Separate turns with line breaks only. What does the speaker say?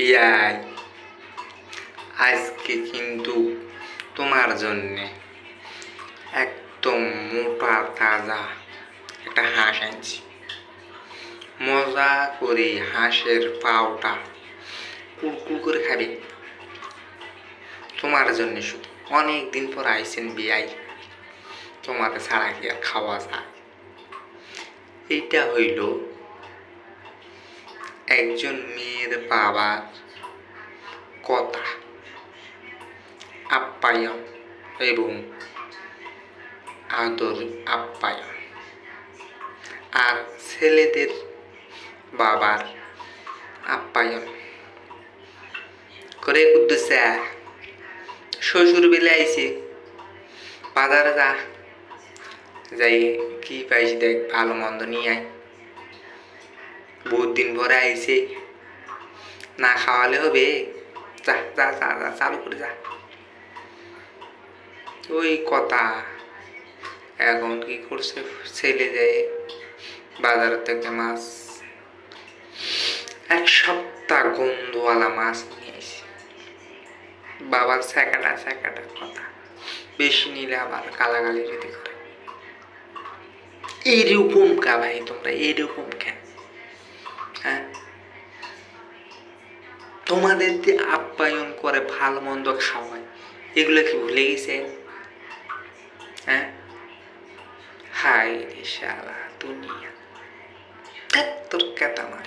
ইয়াই আজকে কিন্তু তোমার জন্যে একদম মোটা তাজা একটা হাঁস আনছি। মজা করে হাঁসের পাওটা কুড়কুড় করে খাবে তোমার জন্য। শুধু অনেক দিন পর আইসেন বিয়াই, তোমাদের ছাড়া কি আর খাওয়া যায়? এইটা হইল একজন মেয়ের বাবার কথা, আপ্যায়ন এবং আদর আপ্যায়ন, আর ছেলেদের বাবার আপ্যায়ন করে কুদ্দুসা শ্বশুর বেলে আইছে, বাজারে যা, যাই কি পাইছি দেখ, ভালো মন্দ নিয়ে আয়। বহুত দিন পরে আইছে, না খাওয়ালে হবে? যা যা যা যা, চালু করে যা। ওই কথা। এখন কি করছে, ছেলে যায় বাজার থেকে মাছ, এক সপ্তাহ গন্ধওয়ালা মাছ নিয়ে এসে বাবার স্যাকাটা স্যাকাটা কথা, বেশি নিলে আবার গালাগালি যদি করে। এইরকম কা ভাই, তোমরা এইরকম কেন? হ্যাঁ, তোমাদের যে আপ্যায়ন করে, ভালো মন্দ খাওয়ায়, এগুলো কি ভুলে গেছেন? হ্যাঁ, হাই রে শালা দুনিয়া, তোর কেটা মার।